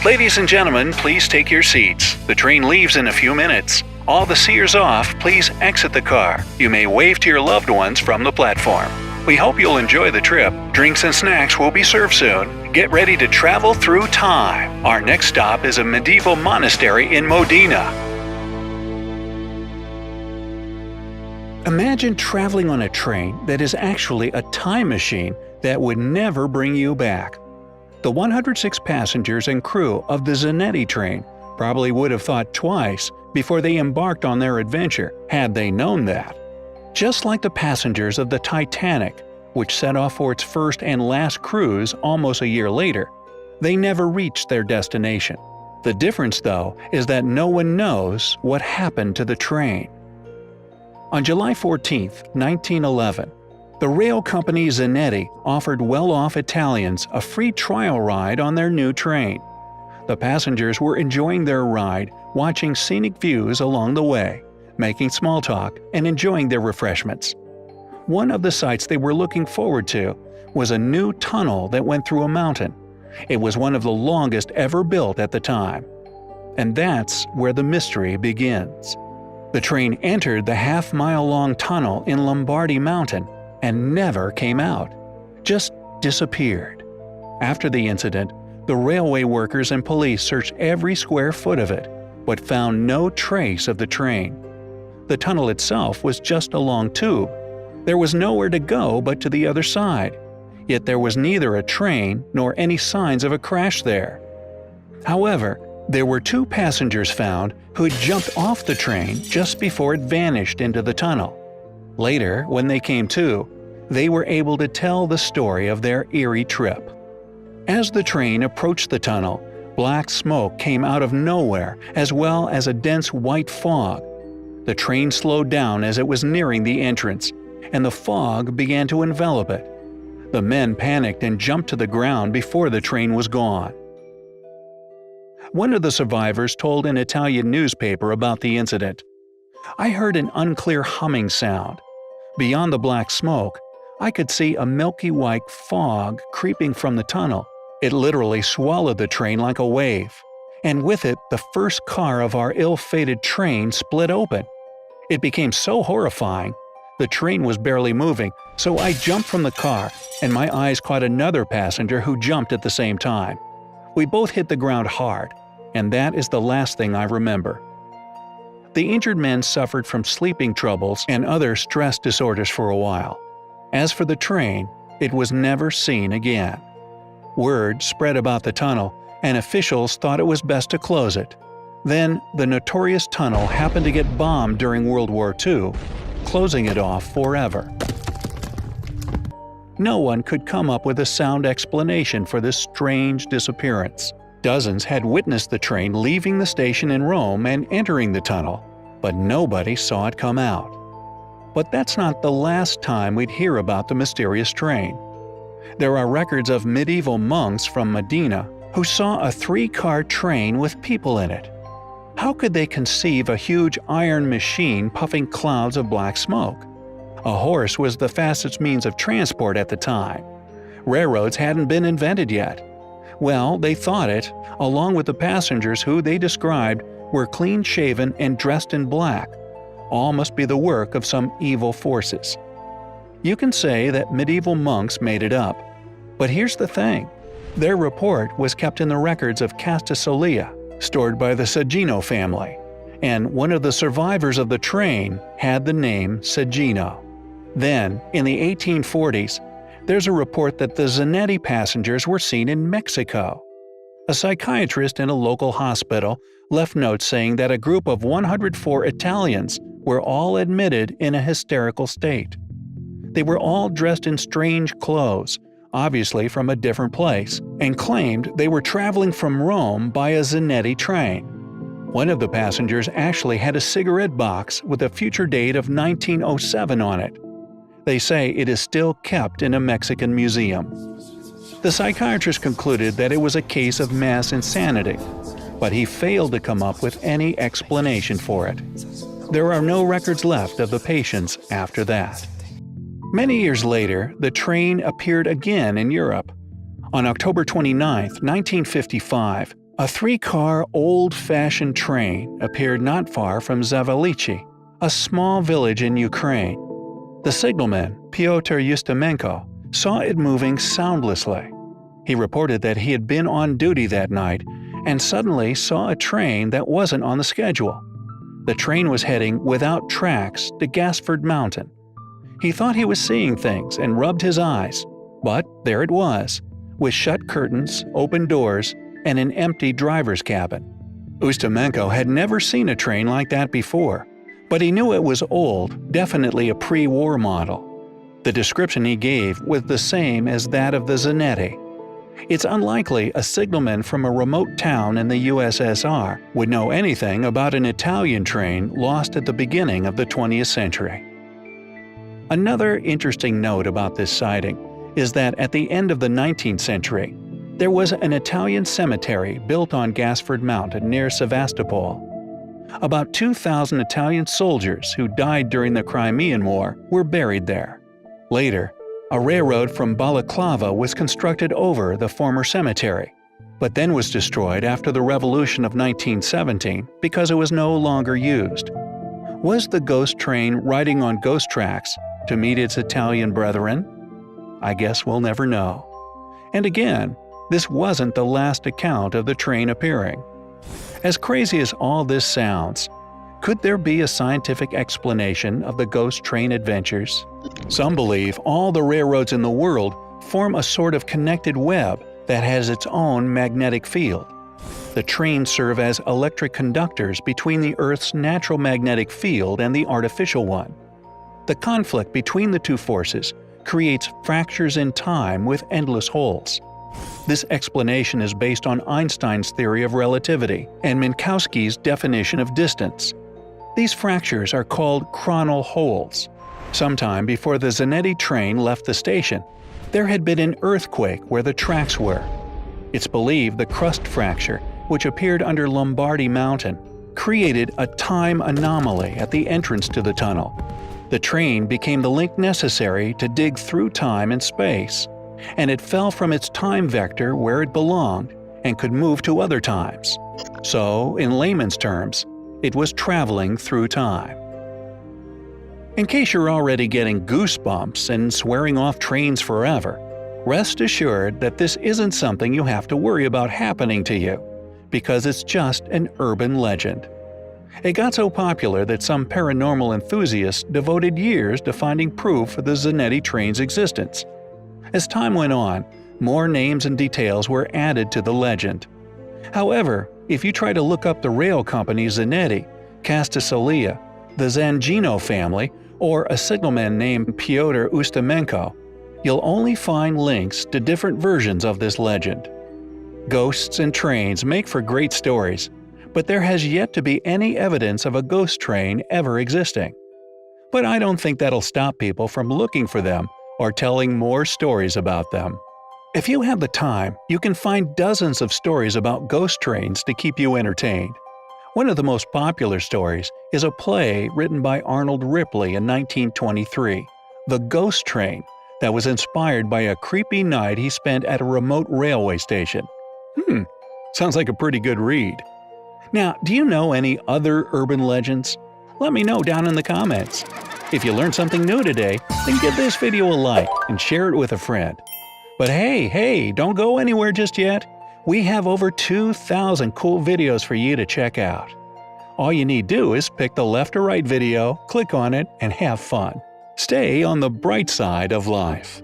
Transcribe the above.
Ladies and gentlemen, please take your seats. The train leaves in a few minutes. All the seers off, please exit the car. You may wave to your loved ones from the platform. We hope you'll enjoy the trip. Drinks and snacks will be served soon. Get ready to travel through time. Our next stop is a medieval monastery in Modena. Imagine traveling on a train that is actually a time machine that would never bring you back. The 106 passengers and crew of the Zanetti train probably would have thought twice before they embarked on their adventure had they known that. Just like the passengers of the Titanic, which set off for its first and last cruise almost a year later, they never reached their destination. The difference, though, is that no one knows what happened to the train. On July 14, 1911, the rail company Zanetti offered well-off Italians a free trial ride on their new train. The passengers were enjoying their ride, watching scenic views along the way, making small talk, and enjoying their refreshments. One of the sights they were looking forward to was a new tunnel that went through a mountain. It was one of the longest ever built at the time. And that's where the mystery begins. The train entered the half-mile-long tunnel in Lombardy Mountain and never came out. Just disappeared. After the incident, the railway workers and police searched every square foot of it, but found no trace of the train. The tunnel itself was just a long tube. There was nowhere to go but to the other side, yet there was neither a train nor any signs of a crash there. However, there were two passengers found who had jumped off the train just before it vanished into the tunnel. Later, when they came to, they were able to tell the story of their eerie trip. As the train approached the tunnel, black smoke came out of nowhere as well as a dense white fog. The train slowed down as it was nearing the entrance, and the fog began to envelop it. The men panicked and jumped to the ground before the train was gone. One of the survivors told an Italian newspaper about the incident. "I heard an unclear humming sound. Beyond the black smoke, I could see a milky white fog creeping from the tunnel. It literally swallowed the train like a wave, and with it the first car of our ill-fated train split open. It became so horrifying. The train was barely moving, so I jumped from the car, and my eyes caught another passenger who jumped at the same time. We both hit the ground hard, and that is the last thing I remember." The injured men suffered from sleeping troubles and other stress disorders for a while. As for the train, it was never seen again. Word spread about the tunnel, and officials thought it was best to close it. Then, the notorious tunnel happened to get bombed during World War II, closing it off forever. No one could come up with a sound explanation for this strange disappearance. Dozens had witnessed the train leaving the station in Rome and entering the tunnel, but nobody saw it come out. But that's not the last time we'd hear about the mysterious train. There are records of medieval monks from Modena who saw a 3-car train with people in it. How could they conceive a huge iron machine puffing clouds of black smoke? A horse was the fastest means of transport at the time. Railroads hadn't been invented yet. Well, they thought it, along with the passengers who they described were clean-shaven and dressed in black. All must be the work of some evil forces. You can say that medieval monks made it up. But here's the thing. Their report was kept in the records of Castasolia, stored by the Sagino family, and one of the survivors of the train had the name Sagino. Then, in the 1840s, there's a report that the Zanetti passengers were seen in Mexico. A psychiatrist in a local hospital left notes saying that a group of 104 Italians were all admitted in a hysterical state. They were all dressed in strange clothes, obviously from a different place, and claimed they were traveling from Rome by a Zanetti train. One of the passengers actually had a cigarette box with a future date of 1907 on it. They say it is still kept in a Mexican museum. The psychiatrist concluded that it was a case of mass insanity, but he failed to come up with any explanation for it. There are no records left of the patients after that. Many years later, the train appeared again in Europe. On October 29, 1955, A three-car, old-fashioned train appeared not far from Zavalichi, a small village in Ukraine. The signalman, Pyotr Ustimenko, saw it moving soundlessly. He reported that he had been on duty that night and suddenly saw a train that wasn't on the schedule. The train was heading without tracks to Gasford Mountain. He thought he was seeing things and rubbed his eyes, but there it was, with shut curtains, open doors, and an empty driver's cabin. Ustimenko had never seen a train like that before, but he knew it was old, definitely a pre-war model. The description he gave was the same as that of the Zanetti. It's unlikely a signalman from a remote town in the USSR would know anything about an Italian train lost at the beginning of the 20th century. Another interesting note about this sighting is that at the end of the 19th century, there was an Italian cemetery built on Gasford Mountain near Sevastopol. About 2,000 Italian soldiers who died during the Crimean War were buried there. Later, a railroad from Balaclava was constructed over the former cemetery, but then was destroyed after the Revolution of 1917 because it was no longer used. Was the ghost train riding on ghost tracks to meet its Italian brethren? I guess we'll never know. And again, this wasn't the last account of the train appearing. As crazy as all this sounds, could there be a scientific explanation of the ghost train adventures? Some believe all the railroads in the world form a sort of connected web that has its own magnetic field. The trains serve as electric conductors between the Earth's natural magnetic field and the artificial one. The conflict between the two forces creates fractures in time with endless holes. This explanation is based on Einstein's theory of relativity and Minkowski's definition of distance. These fractures are called chronal holes. Sometime before the Zanetti train left the station, there had been an earthquake where the tracks were. It's believed the crust fracture, which appeared under Lombardy Mountain, created a time anomaly at the entrance to the tunnel. The train became the link necessary to dig through time and space, and it fell from its time vector where it belonged and could move to other times. So, in layman's terms, it was traveling through time. In case you're already getting goosebumps and swearing off trains forever, rest assured that this isn't something you have to worry about happening to you, because it's just an urban legend. It got so popular that some paranormal enthusiasts devoted years to finding proof of the Zanetti train's existence. As time went on, more names and details were added to the legend. However, if you try to look up the rail company Zanetti, Castasolia, the Zangino family, or a signalman named Pyotr Ustimenko, you'll only find links to different versions of this legend. Ghosts and trains make for great stories, but there has yet to be any evidence of a ghost train ever existing. But I don't think that'll stop people from looking for them or telling more stories about them. If you have the time, you can find dozens of stories about ghost trains to keep you entertained. One of the most popular stories is a play written by Arnold Ripley in 1923, The Ghost Train, that was inspired by a creepy night he spent at a remote railway station. Sounds like a pretty good read. Now, do you know any other urban legends? Let me know down in the comments. If you learned something new today, then give this video a like and share it with a friend. But hey, don't go anywhere just yet. We have over 2,000 cool videos for you to check out. All you need to do is pick the left or right video, click on it, and have fun. Stay on the bright side of life.